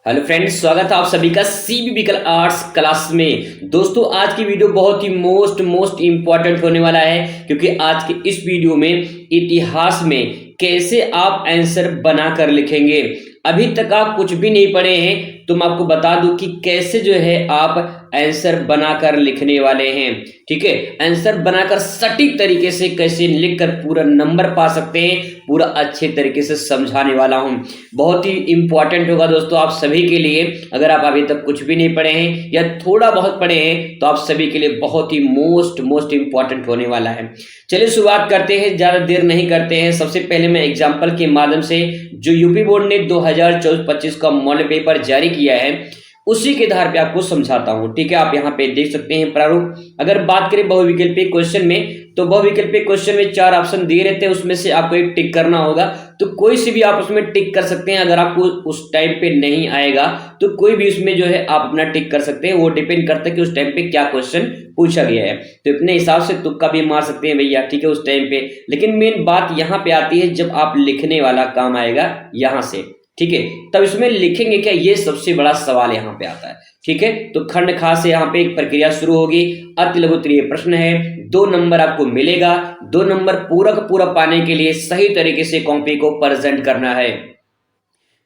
Hello friends, स्वागत है आप सभी का सीबीबीकल आर्ट्स क्लास में। दोस्तों, आज की वीडियो बहुत ही मोस्ट इंपॉर्टेंट होने वाला है, क्योंकि आज के इस वीडियो में इतिहास में कैसे आप आंसर बनाकर लिखेंगे। अभी तक आप कुछ भी नहीं पढ़े हैं तो मैं आपको बता दूं कि कैसे जो है आप आंसर बनाकर लिखने वाले हैं। ठीक है, आंसर बनाकर सटीक तरीके से कैसे लिखकर पूरा नंबर पा सकते हैं, पूरा अच्छे तरीके से समझाने वाला हूं। बहुत ही इंपॉर्टेंट होगा दोस्तों आप सभी के लिए। अगर आप अभी तक कुछ भी नहीं पढ़े हैं या थोड़ा बहुत पढ़े हैं तो आप सभी के लिए बहुत ही मोस्ट इंपॉर्टेंट होने वाला है। चलिए शुरुआत करते हैं, ज्यादा देर नहीं करते हैं। सबसे पहले मैं एग्जाम्पल के माध्यम से जो यूपी बोर्ड ने 2024-25 का मॉडल पेपर जारी किया है उसी के आधार पे आपको समझाता हूं। ठीक है, आप यहाँ पे देख सकते हैं प्रारूप। अगर बात करें बहुविकल्पीय क्वेश्चन में, तो बहुविकल्पीय क्वेश्चन में 4 ऑप्शन दिए रहते हैं, उसमें से आपको एक टिक करना होगा। तो कोई सी भी आप उसमें टिक कर सकते हैं। अगर आपको उस टाइम पे नहीं आएगा तो कोई भी उसमें जो है आप अपना टिक कर सकते हैं। वो डिपेंड करता है कि उस टाइम पे क्या क्वेश्चन पूछा गया है। तो अपने हिसाब से तुक्का भी मार सकते हैं भैया, ठीक है, उस टाइम पे। लेकिन मेन बात यहाँ पे आती है जब आप लिखने वाला काम आएगा यहाँ से, ठीक है, तब इसमें लिखेंगे क्या, ये सबसे बड़ा सवाल यहाँ पे आता है। ठीक है, तो खंड खा से यहाँ पे एक प्रक्रिया शुरू होगी। अति लघु उत्तरीय प्रश्न है, 2 नंबर आपको मिलेगा। 2 नंबर पूरा का पूरा पाने के लिए सही तरीके से कॉपी को प्रेजेंट करना है।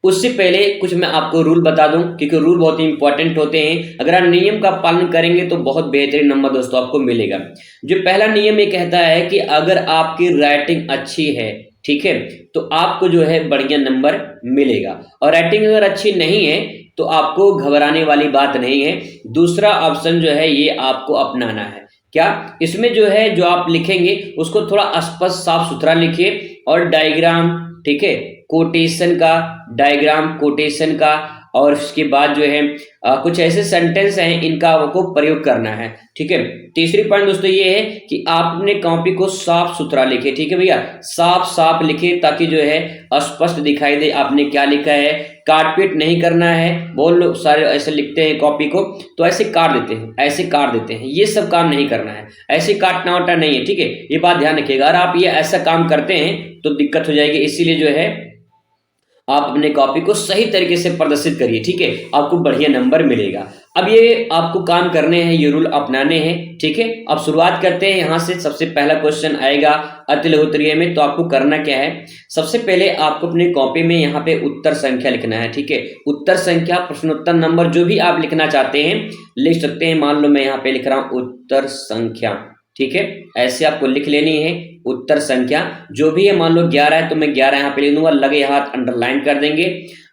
उससे पहले कुछ मैं आपको रूल बता दूं, क्योंकि रूल बहुत ही इंपॉर्टेंट होते हैं। अगर आप नियम का पालन करेंगे तो बहुत बेहतरीन नंबर दोस्तों आपको मिलेगा। जो पहला नियम ये कहता है कि अगर आपकी राइटिंग अच्छी है, ठीक है, तो आपको जो है बढ़िया नंबर मिलेगा। और राइटिंग अगर अच्छी नहीं है तो आपको घबराने वाली बात नहीं है। दूसरा ऑप्शन जो है ये आपको अपनाना है। क्या, इसमें जो है जो आप लिखेंगे उसको थोड़ा स्पष्ट साफ सुथरा लिखिए, और डायग्राम, ठीक है, कोटेशन का, डायग्राम कोटेशन का, और उसके बाद जो है कुछ ऐसे सेंटेंस हैं इनका आपको प्रयोग करना है। ठीक है, तीसरी पॉइंट दोस्तों ये है कि आपने कॉपी को साफ सुथरा लिखे। ठीक है भैया, साफ लिखे ताकि जो है स्पष्ट दिखाई दे आपने क्या लिखा है। काट पीट नहीं करना है। बहुत लोग सारे ऐसे लिखते हैं कॉपी को तो ऐसे काट देते हैं, ऐसे काट देते हैं। ये सब काम नहीं करना है, ऐसे काटना वाटना नहीं है। ठीक है, ये बात ध्यान रखिएगा। अगर आप ये ऐसा काम करते हैं तो दिक्कत हो जाएगी। इसीलिए जो है आप अपने कॉपी को सही तरीके से प्रदर्शित करिए। ठीक है, आपको बढ़िया नंबर मिलेगा। अब ये आपको काम करने हैं, ये रूल अपनाने हैं। ठीक है, अब शुरुआत करते हैं। यहाँ से सबसे पहला क्वेश्चन आएगा अति लघु उत्तरीय में। तो आपको करना क्या है, सबसे पहले आपको अपनी कॉपी में यहाँ पे उत्तर संख्या लिखना है। ठीक है, उत्तर संख्या, प्रश्नोत्तर नंबर जो भी आप लिखना चाहते हैं लिख सकते हैं। मान लो मैं यहाँ पे लिख रहा हूँ उत्तर संख्या। ठीक है, ऐसे आपको लिख लेनी है उत्तर संख्या जो भी है। मान लो 11 है तो मैं 11 यहाँ पे लिख दूंगा, लगे हाथ अंडरलाइन कर देंगे।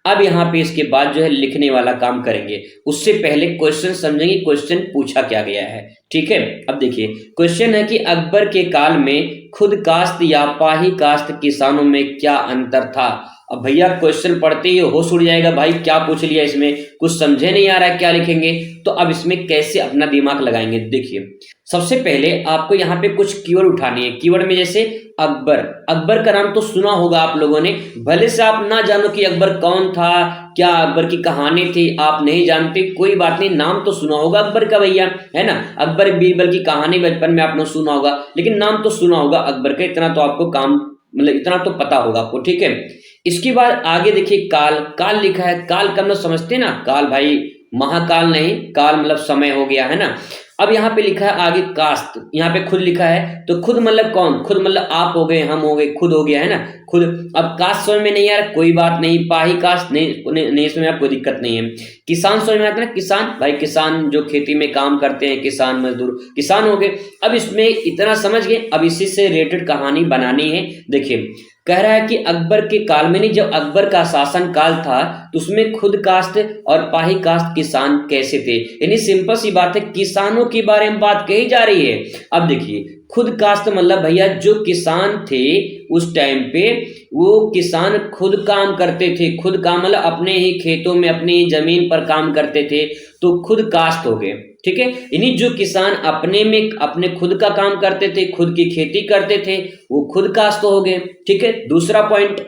अब यहाँ पे इसके बाद जो है लिखने वाला काम करेंगे। उससे पहले क्वेश्चन समझेंगे, क्वेश्चन पूछा क्या गया है। ठीक है, अब देखिए क्वेश्चन है कि अकबर के काल में खुद काश्त या पाही काश्त किसानों में क्या अंतर था। अब भैया क्वेश्चन पढ़ते ही होश उड़ जाएगा, भाई क्या पूछ लिया, इसमें कुछ समझे नहीं आ रहा है क्या लिखेंगे। तो अब इसमें कैसे अपना दिमाग लगाएंगे, देखिए सबसे पहले आपको यहाँ पे कुछ कीवर्ड उठानी है। कीवर्ड में जैसे अकबर, अकबर का नाम तो सुना होगा आप लोगों ने, भले से आप ना जानो कि अकबर कौन था, क्या अकबर की कहानी थी, आप नहीं जानते, कोई बात नहीं, नाम तो सुना होगा अकबर का भैया, है ना। अकबर बीरबल की कहानी बचपन में आपने सुना होगा, लेकिन नाम तो सुना होगा अकबर का, इतना तो आपको काम, मतलब इतना तो पता होगा आपको। ठीक है, इसके बाद आगे देखिए काल, काल लिखा है। काल का मतलब समझते हैं ना, काल भाई महाकाल नहीं, काल मतलब समय हो गया, है ना। अब यहाँ पे लिखा है आगे कास्त, यहाँ पे खुद लिखा है। तो खुद मतलब कौन, खुद मतलब आप हो गए, हम हो गए, खुद हो गया, है ना, खुद। अब कास्ट समझ में नहीं आ रहा, कोई बात नहीं, पाही कास्ट नहीं समझ में आप, कोई दिक्कत नहीं है। किसान समझ में आता है ना, किसान भाई, किसान जो खेती में काम करते हैं, किसान मजदूर, किसान हो गए। अब इसमें इतना समझ गए, अब इसी से रिलेटेड कहानी बनानी है। देखिए कह रहा है कि अकबर के काल में नहीं, जब अकबर का शासन काल था तो उसमें खुद कास्ट और पाही कास्ट किसान कैसे थे। यानी सिंपल सी बात है, किसानों के बारे में बात कही जा रही है। अब देखिए खुद कास्ट मतलब भैया जो किसान थे उस टाइम पे, वो किसान खुद काम करते थे। खुद काम मतलब अपने ही खेतों में, अपनी ही जमीन पर काम करते थे, तो खुद कास्ट हो गए। ठीक है, यानी जो किसान अपने में अपने खुद का काम करते थे, खुद की खेती करते थे, वो खुद कास्ट हो गए। ठीक है, दूसरा पॉइंट,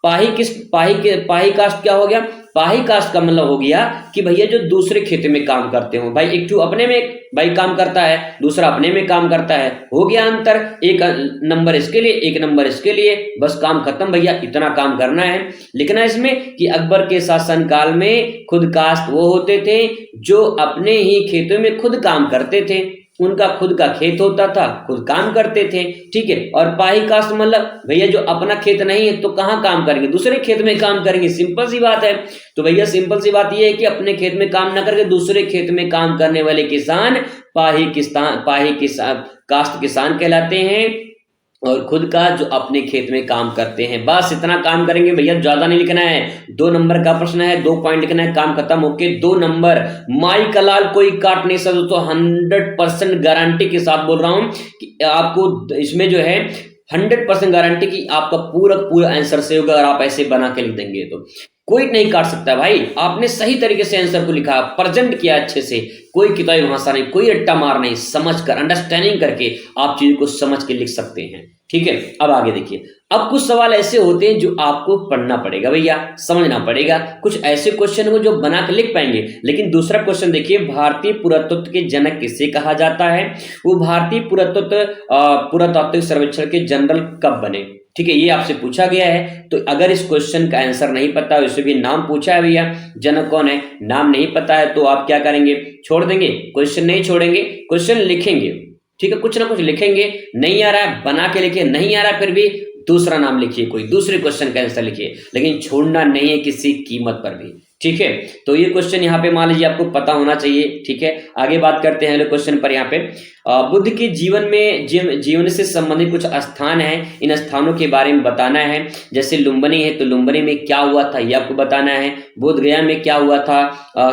पाही कास्ट क्या हो गया, पाही कास्ट का मतलब हो गया कि भैया जो दूसरे खेत में काम करते हो भाई, एक अपने में भाई काम करता है, दूसरा अपने में काम करता है, हो गया अंतर, एक नंबर इसके लिए, एक नंबर इसके लिए, बस काम खत्म भैया, इतना काम करना है। लिखना है इसमें कि अकबर के शासन काल में खुद कास्ट वो होते थे जो अपने ही खेतों में खुद काम करते थे, उनका खुद का खेत होता था, खुद काम करते थे, ठीक है। और पाही कास्ट मतलब भैया जो अपना खेत नहीं है तो कहाँ काम करेंगे, दूसरे खेत में काम करेंगे, सिंपल सी बात है। तो भैया सिंपल सी बात यह है कि अपने खेत में काम ना करके दूसरे खेत में काम करने वाले किसान पाही किसान कास्ट किसान कहलाते हैं, और खुद का जो अपने खेत में काम करते हैं। बस इतना काम करेंगे भैया, ज्यादा नहीं लिखना है। 2 नंबर का प्रश्न है, 2 पॉइंट लिखना है, काम खत्म। ओके 2 नंबर, माई कलाल कोई काट नहीं सकता। दोस्तों 100% गारंटी के साथ बोल रहा हूं कि आपको इसमें जो है 100% गारंटी कि आपका पूरा आंसर से होगा, अगर आप ऐसे बना के लिख देंगे तो कोई नहीं काट सकता भाई। आपने सही तरीके से आंसर को लिखा, प्रेजेंट किया अच्छे से, कोई किताबी भाषा नहीं, कोई अट्टा मार नहीं, समझ कर अंडरस्टैंडिंग करके आप चीज को समझ के लिख सकते हैं, ठीक है। अब आगे देखिए, अब कुछ सवाल ऐसे होते हैं जो आपको पढ़ना पड़ेगा भैया, समझना पड़ेगा। कुछ ऐसे क्वेश्चन हो जो बना के लिख पाएंगे। लेकिन दूसरा क्वेश्चन देखिए, भारतीय पुरातत्व के जनक किसे कहा जाता है? वो भारतीय पुरातात्विक सर्वेक्षण के जनरल कब बने, ठीक है, ये आपसे पूछा गया है। तो अगर इस क्वेश्चन का आंसर नहीं पता है, इससे भी नाम पूछा है भैया, जनक कौन है, नाम नहीं पता है, तो आप क्या करेंगे, छोड़ देंगे, क्वेश्चन नहीं छोड़ेंगे, क्वेश्चन लिखेंगे, ठीक है, कुछ ना कुछ लिखेंगे। नहीं आ रहा है बना के लिखिए, नहीं आ रहा है फिर भी दूसरा नाम लिखिए, कोई दूसरे क्वेश्चन का आंसर लिखिए, लेकिन छोड़ना नहीं है किसी कीमत पर भी, ठीक है। तो ये क्वेश्चन यहाँ पे मान लीजिए आपको पता होना चाहिए, ठीक है। आगे बात करते हैं अगले क्वेश्चन पर। यहाँ पे बुद्ध के जीवन से संबंधित कुछ स्थान हैं, इन स्थानों के बारे में बताना है। जैसे लुम्बिनी है तो लुम्बिनी में क्या हुआ था ये आपको बताना है, बोध गया में क्या हुआ था,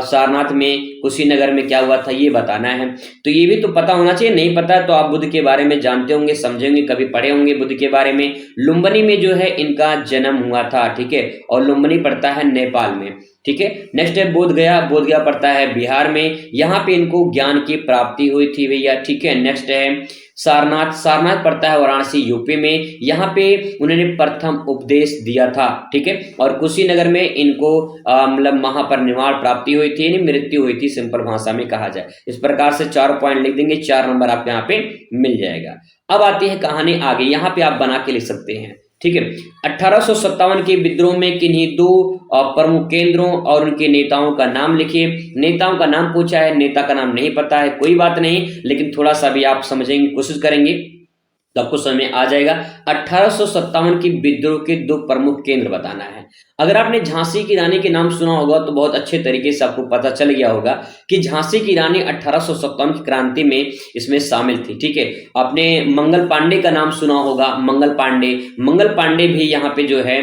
सारनाथ में, कुशीनगर में क्या हुआ था ये बताना है। तो ये भी तो पता होना चाहिए, नहीं पता तो आप बुद्ध के बारे में जानते होंगे, समझेंगे, कभी पढ़े होंगे बुद्ध के बारे में। लुम्बिनी में जो है इनका जन्म हुआ था, ठीक है, और लुम्बिनी पड़ता है नेपाल में, ठीक है। नेक्स्ट है बोध गया पड़ता है बिहार में, यहाँ पे इनको ज्ञान की प्राप्ति हुई थी भैया, ठीक है। नेक्स्ट है सारनाथ पड़ता है वाराणसी यूपी में, यहाँ पे उन्होंने प्रथम उपदेश दिया था, ठीक है। और कुशीनगर में इनको मतलब महापरिनिर्वाण प्राप्ति हुई थी, यानी मृत्यु हुई थी, सिंपल भाषा में कहा जाए। इस प्रकार से 4 पॉइंट लिख देंगे, 4 नंबर आपको यहाँ पे मिल जाएगा। अब आती है कहानी आगे, यहाँ पे आप बना के लिख सकते हैं, ठीक है। 1857 के विद्रोह में किन्हीं 2 प्रमुख केंद्रों और उनके नेताओं का नाम लिखिए। नेताओं का नाम पूछा है, नेता का नाम नहीं पता है, कोई बात नहीं, लेकिन थोड़ा सा भी आप समझेंगे, कोशिश करेंगे तो आपको समझ में आ जाएगा। 1857 की विद्रोह के 2 प्रमुख केंद्र बताना है। अगर आपने झांसी की रानी के नाम सुना होगा तो बहुत अच्छे तरीके से आपको पता चल गया होगा कि झांसी की रानी 1857 की क्रांति में इसमें शामिल थी, ठीक है। आपने मंगल पांडे का नाम सुना होगा, मंगल पांडे भी यहाँ पे जो है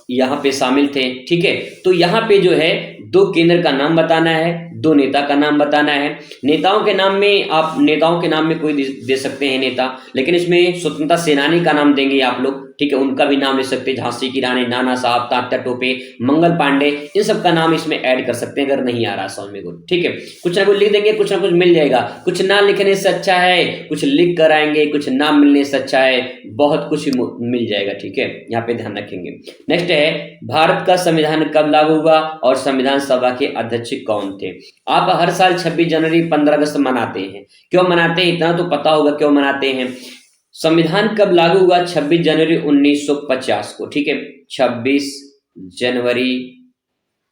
यहाँ पे शामिल थे, ठीक है। तो यहाँ पे जो है 2 केंद्र का नाम बताना है, 2 नेता का नाम बताना है। नेताओं के नाम में कोई दे सकते हैं नेता, लेकिन इसमें स्वतंत्रता सेनानी का नाम देंगे आप लोग, ठीक है, उनका भी नाम ले सकते हैं, झांसी की रानी, नाना साहब, तात्या टोपे, मंगल पांडे, इन सब का नाम इसमें ऐड कर सकते हैं अगर नहीं आ रहा समझ में कुछ, ठीक है। कुछ ना कुछ लिख देंगे, कुछ ना कुछ मिल जाएगा। कुछ ना लिखने से अच्छा है कुछ लिख कर आएंगे, कुछ ना मिलने से अच्छा है बहुत कुछ मिल जाएगा, ठीक है, यहाँ पे ध्यान रखेंगे। नेक्स्ट है भारत का संविधान कब लागू हुआ और संविधान सभा के अध्यक्ष कौन थे? आप हर साल 26 जनवरी 15 अगस्त मनाते हैं, क्यों मनाते हैं इतना तो पता होगा क्यों मनाते हैं। संविधान कब लागू हुआ? 26 जनवरी 1950 को, ठीक है, 26 जनवरी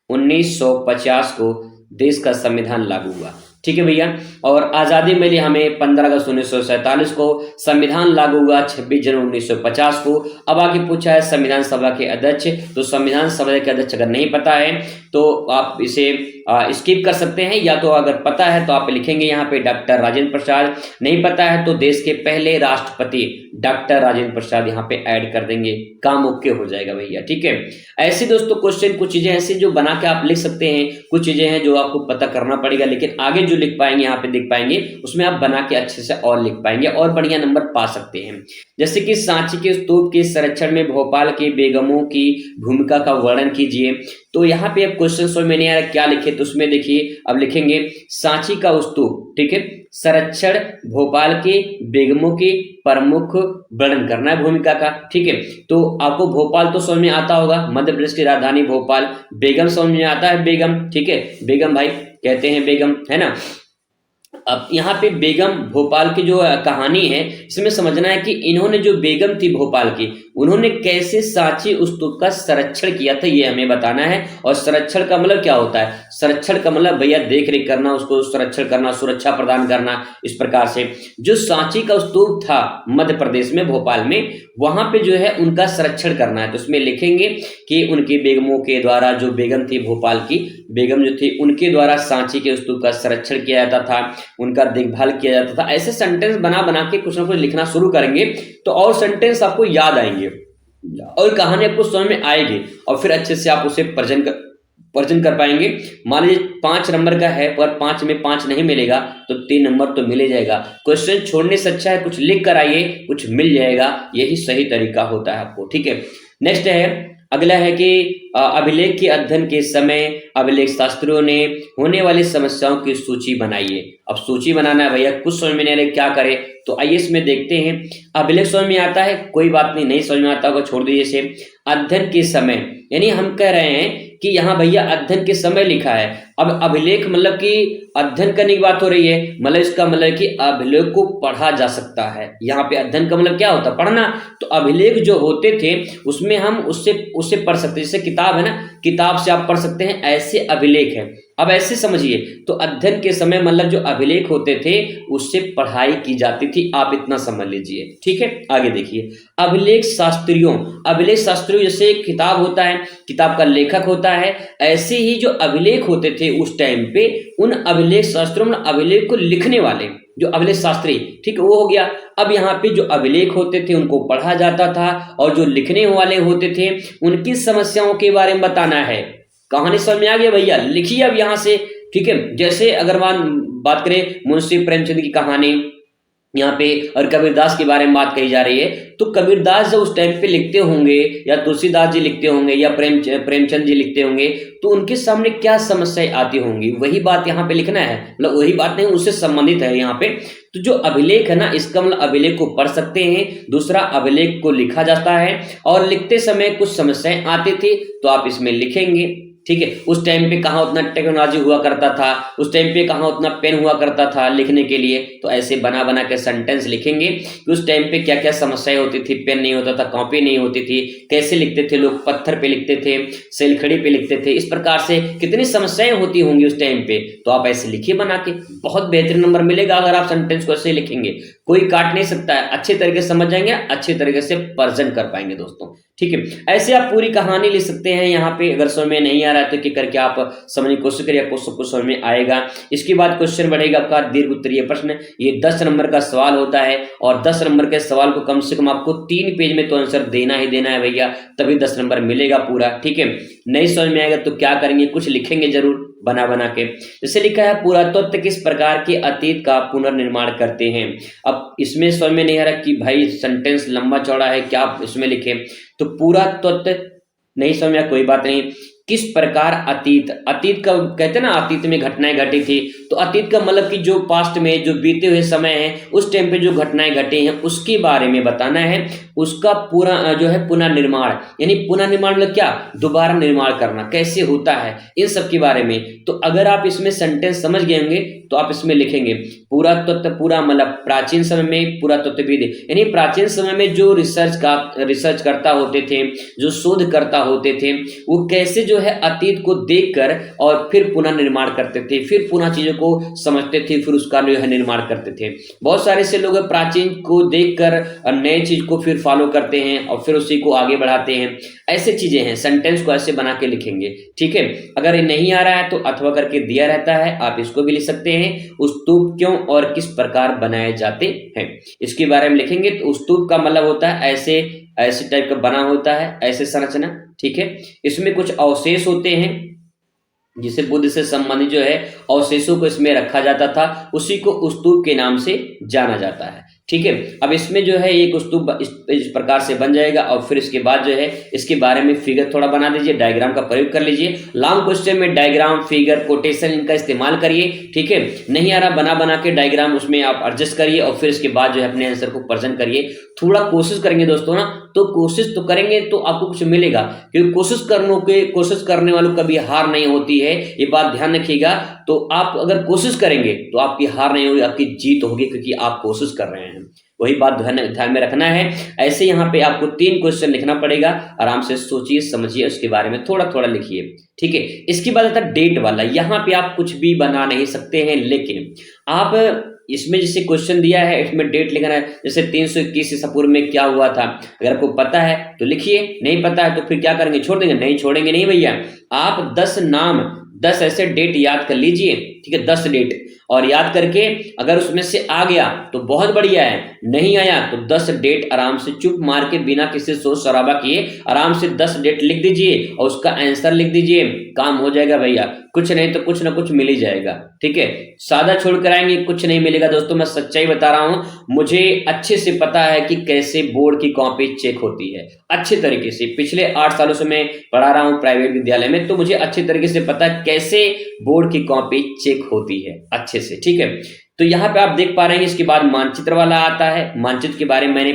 1950 को देश का संविधान लागू हुआ, ठीक है भैया। और आजादी मिली हमें 15 अगस्त 1947 को, संविधान लागू हुआ 26 जनवरी 1950 को। अब आगे पूछा है संविधान सभा के अध्यक्ष, तो संविधान सभा के अध्यक्ष अगर नहीं पता है तो आप इसे स्किप कर सकते हैं, या तो अगर पता है तो आप लिखेंगे यहाँ पे डॉक्टर राजेंद्र प्रसाद, नहीं पता है तो देश के पहले राष्ट्रपति डॉक्टर राजेंद्र प्रसाद यहाँ पे ऐड कर देंगे, काम ओके हो जाएगा भैया, ठीक है। ऐसे दोस्तों क्वेश्चन कुछ चीजें ऐसी जो बना के आप लिख सकते हैं, कुछ चीजें हैं जो आपको पता करना पड़ेगा, लेकिन आगे जो लिख पाएंगे यहाँ पे देख पाएंगे उसमें आप बना के अच्छे से और लिख पाएंगे और बढ़िया नंबर पा सकते हैं। जैसे कि सांची के स्तूप के संरक्षण में भोपाल के बेगमों की भूमिका का वर्णन कीजिए, तो यहाँ पे अब क्वेश्चन समझ में नहीं आ रहा क्या लिखे, तो उसमें देखिए अब लिखेंगे सांची का स्तूप, ठीक है, संरक्षण भोपाल के बेगमों के प्रमुख वर्णन करना है भूमिका का, ठीक है। तो आपको भोपाल तो समझ में आता होगा, मध्य प्रदेश की राजधानी भोपाल। बेगम समझ में आता है, बेगम, ठीक है, बेगम भाई कहते हैं बेगम, है ना। अब यहाँ पे बेगम भोपाल की जो कहानी है इसमें समझना है कि इन्होंने जो बेगम थी भोपाल की, उन्होंने कैसे सांची स्तूप का संरक्षण किया था ये हमें बताना है। और संरक्षण का मतलब क्या होता है, संरक्षण का मतलब भैया देख रेख करना, उसको संरक्षण करना, सुरक्षा प्रदान करना। इस प्रकार से जो सांची का स्तूप था मध्य प्रदेश में भोपाल में, वहां पे जो है उनका संरक्षण करना है। तो उसमें लिखेंगे कि उनकी बेगमों के द्वारा, जो बेगम थी भोपाल की बेगम जो थी, उनके द्वारा सांची के स्तूप का संरक्षण किया जाता था, उनका देखभाल किया जाता था। ऐसे सेंटेंस बना बना के कुछ ना कुछ लिखना शुरू करेंगे तो और सेंटेंस आपको याद आएंगे और कहानी आपको समझ में आएगी और फिर अच्छे से आप उसे प्रेजेंट कर पाएंगे। मान लीजिए 5 नंबर का है पर 5 में 5 नहीं मिलेगा तो 3 नंबर तो मिल जाएगा। क्वेश्चन छोड़ने से अच्छा है कुछ लिख कर आइए, कुछ मिल जाएगा, यही सही तरीका होता है आपको, ठीक है। नेक्स्ट है, अगला है कि अभिलेख के अध्ययन के समय अभिलेख शास्त्रियों ने होने वाली समस्याओं की सूची बनाइए। अब सूची बनाना है भैया, कुछ समझ में नहीं आ रहा क्या करें, तो आइए इसमें देखते हैं। अभिलेख समझ में आता है, कोई बात नहीं, नहीं समझ में आता होगा छोड़ दीजिए इसे। अध्ययन के समय, यानी हम कह रहे हैं कि यहाँ भैया अध्ययन के समय लिखा है। अब अभिलेख मतलब कि अध्ययन करने की बात हो रही है, मतलब इसका मतलब कि अभिलेख को पढ़ा जा सकता है। यहाँ पे अध्ययन का मतलब क्या होता है, पढ़ना। तो अभिलेख जो होते थे उसमें हम उससे पढ़ सकते हैं, जैसे किताब है ना, किताब से आप पढ़ सकते हैं, ऐसे अभिलेख है। अब ऐसे समझिए, तो अध्ययन के समय मतलब जो अभिलेख होते थे उससे पढ़ाई की जाती थी, आप इतना समझ लीजिए, ठीक है। आगे देखिए, अभिलेख शास्त्रियों जैसे किताब होता है, किताब का लेखक होता है, ऐसे ही जो अभिलेख होते थे उस टाइम पे, उन अभिलेख शास्त्रियों में अभिलेख को लिखने वाले जो अभिलेख शास्त्री, ठीक है, वो हो गया। अब यहाँ पे जो अभिलेख होते थे उनको पढ़ा जाता था और जो लिखने वाले होते थे उनकी समस्याओं के बारे में बताना है। कहानी समझ में आ गया भैया, लिखिए अब यहाँ से, ठीक है। जैसे अगर बात करें मुंशी प्रेमचंद की कहानी यहाँ पे और कबीरदास के बारे में बात कही जा रही है, तो कबीरदास जब उस टाइम पे लिखते होंगे या तुलसीदास जी लिखते होंगे या प्रेमचंद जी लिखते होंगे तो उनके सामने क्या समस्याएं आती होंगी, वही बात यहाँ पे लिखना है। मतलब वही बात नहीं, उससे संबंधित है यहाँ पे। तो जो अभिलेख है ना, इसका मतलब अभिलेख को पढ़ सकते हैं, दूसरा अभिलेख को लिखा जाता है और लिखते समय कुछ समस्याएं आती थी तो आप इसमें लिखेंगे, ठीक है। उस टाइम पे कहाँ उतना टेक्नोलॉजी हुआ करता था, उस टाइम पे कहाँ उतना पेन हुआ करता था लिखने के लिए, तो ऐसे बना बना के सेंटेंस लिखेंगे कि उस टाइम पे क्या क्या समस्याएं होती थी, पेन नहीं होता था, कॉपी नहीं होती थी, कैसे लिखते थे लोग, पत्थर पे लिखते थे, सेलखड़ी पे लिखते थे, इस प्रकार से कितनी समस्याएं होती होंगी उस टाइम पे। तो आप ऐसे लिखिए बना के, बहुत बेहतरीन नंबर मिलेगा अगर आप सेंटेंस को ऐसे लिखेंगे, कोई काट नहीं सकता है, अच्छे तरीके से समझ जाएंगे, अच्छे तरीके से प्रेजेंट कर पाएंगे दोस्तों, ठीक है। ऐसे आप पूरी कहानी लिख सकते हैं यहाँ पे। अगर समझ में नहीं आ रहा है तो करके आप समझने की कोशिश करिए, आपको सब कुछ समझ में आएगा। इसके बाद क्वेश्चन बढ़ेगा आपका दीर्घ उत्तरीय प्रश्न, ये 10 नंबर का सवाल होता है और 10 नंबर के सवाल को कम से कम आपको 3 पेज में तो आंसर देना ही देना है भैया, तभी 10 नंबर मिलेगा पूरा, ठीक है। नहीं समझ में आएगा तो क्या करेंगे, कुछ लिखेंगे जरूर बना बना के। जैसे लिखा है, पुरातत्व किस प्रकार के अतीत का पुनर्निर्माण करते हैं। अब इसमें समझ में नहीं आ रहा कि भाई सेंटेंस लंबा चौड़ा है, क्या इसमें लिखे, तो पुरातत्व नहीं समझ में, कोई बात नहीं। किस प्रकार अतीत का कहते हैं ना, अतीत में घटनाएं घटी थी, तो अतीत का मतलब कि जो पास्ट में जो बीते हुए समय है उस टाइम पे जो घटनाएं घटी हैं उसके बारे में बताना है। उसका पूरा जो है पुनर्निर्माण, यानी पुनर्निर्माण मतलब क्या, दोबारा निर्माण करना कैसे होता है, इन सब के बारे में। तो अगर आप इसमें सेंटेंस समझ गए होंगे तो आप इसमें लिखेंगे पुरातत्व, पूरा मतलब प्राचीन समय में पुरातत्वविद, यानी प्राचीन समय में जो रिसर्च करता होते थे, जो शोध करता होते थे, वो कैसे जो है अतीत को देखकर और फिर पुनर्निर्माण करते थे, फिर पुनः चीजों को समझते थे, फिर उसका जो है निर्माण करते थे। बहुत सारे से लोग प्राचीन को देखकर नए चीज को फिर फॉलो करते हैं और फिर उसी को आगे बढ़ाते हैं। ऐसे चीजें हैं, सेंटेंस को ऐसे बना के लिखेंगे, ठीक है। अगर ये नहीं आ रहा है तो अथवा करके दिया रहता है, आप इसको भी लिख सकते हैं। स्तूप क्यों और किस प्रकार बनाए जाते हैं, इसके बारे में लिखेंगे। तो स्तूप का मतलब होता है ऐसे टाइप का बना होता है, ऐसे संरचना, ठीक है। इसमें कुछ अवशेष होते हैं जिसे बुद्ध से संबंधित जो है अवशेषों को इसमें रखा जाता था, उसी को स्तूप के नाम से जाना जाता है। ठीक है। अब इसमें जो है एक उस्तूब इस प्रकार से बन जाएगा और फिर इसके बाद जो है इसके बारे में फिगर थोड़ा बना दीजिए, डायग्राम का प्रयोग कर लीजिए। लॉन्ग क्वेश्चन में डायग्राम, फिगर, कोटेशन इनका इस्तेमाल करिए, ठीक है। नहीं आ रहा बना के डायग्राम उसमें आप एडजस्ट करिए और फिर इसके बाद जो है अपने आंसर को प्रेजेंट करिए। थोड़ा कोशिश करेंगे दोस्तों ना, तो कोशिश तो करेंगे तो आपको कुछ मिलेगा, क्योंकि कोशिश करने वालों कभी हार नहीं होती है, ये बात ध्यान रखिएगा। तो आप अगर कोशिश करेंगे तो आपकी हार नहीं होगी, आपकी जीत होगी, क्योंकि आप कोशिश कर रहे हैं। वही बात ध्यान में रखना है। ऐसे यहाँ पे आपको 3 क्वेश्चन लिखना पड़ेगा, आराम से सोचिए समझिए, उसके बारे में थोड़ा थोड़ा लिखिए, ठीक है। इसके बाद आता है डेट वाला। यहाँ पे आप कुछ भी बना नहीं सकते हैं, लेकिन आप इसमें जैसे क्वेश्चन दिया है इसमें डेट लिखना है, जैसे 321 ईसा पूर्व में क्या हुआ था। अगर आपको पता है तो लिखिए, नहीं पता है तो फिर क्या करेंगे, छोड़ देंगे? नहीं छोड़ेंगे नहीं भैया। आप 10 नाम, 10 ऐसे डेट याद कर लीजिए, ठीक है, 10 डेट, और याद करके अगर उसमें से आ गया तो बहुत बढ़िया है, नहीं आया तो 10 डेट आराम से चुप मार के बिना किसी सोच शराबा किए आराम से 10 डेट लिख दीजिए और उसका आंसर लिख दीजिए, काम हो जाएगा भैया। कुछ नहीं तो कुछ ना कुछ मिल ही जाएगा, ठीक है। सादा छोड़ कर आएंगे कुछ नहीं मिलेगा दोस्तों, मैं सच्चाई बता रहा हूं। मुझे अच्छे से पता है कि कैसे बोर्ड की कॉपी चेक होती है, अच्छे तरीके से। पिछले 8 सालों से मैं पढ़ा रहा हूं प्राइवेट विद्यालय में, तो मुझे अच्छे तरीके से पता है कैसे बोर्ड की कॉपी चेक होती है अच्छे से, ठीक है। तो यहाँ पे आप देख पा रहे हैं इसके बाद मानचित्र वाला आता है। मानचित्र के बारे में मैंने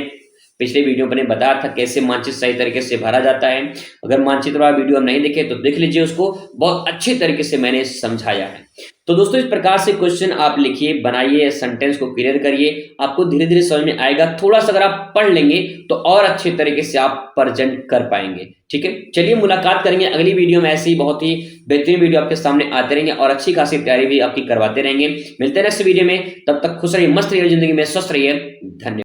पिछले वीडियो में बताया था कैसे मानचित्र सही तरीके से भरा जाता है। अगर मानचित्र वाला वीडियो हम नहीं देखे तो देख लीजिए, उसको बहुत अच्छे तरीके से मैंने समझाया है। तो दोस्तों इस प्रकार से क्वेश्चन आप लिखिए, बनाइए, सेंटेंस को क्लियर करिए, आपको धीरे धीरे समझ में आएगा। थोड़ा सा अगर आप पढ़ लेंगे तो और अच्छे तरीके से आप प्रेजेंट कर पाएंगे, ठीक है। चलिए मुलाकात करेंगे अगली वीडियो में, ऐसी बहुत ही बेहतरीन वीडियो आपके सामने आते रहेंगे और अच्छी खासी तैयारी भी आपकी करवाते रहेंगे। मिलते हैं नेक्स्ट वीडियो में, तब तक खुश रहिए, मस्त रहिए, जिंदगी में स्वस्थ रहिए। धन्यवाद।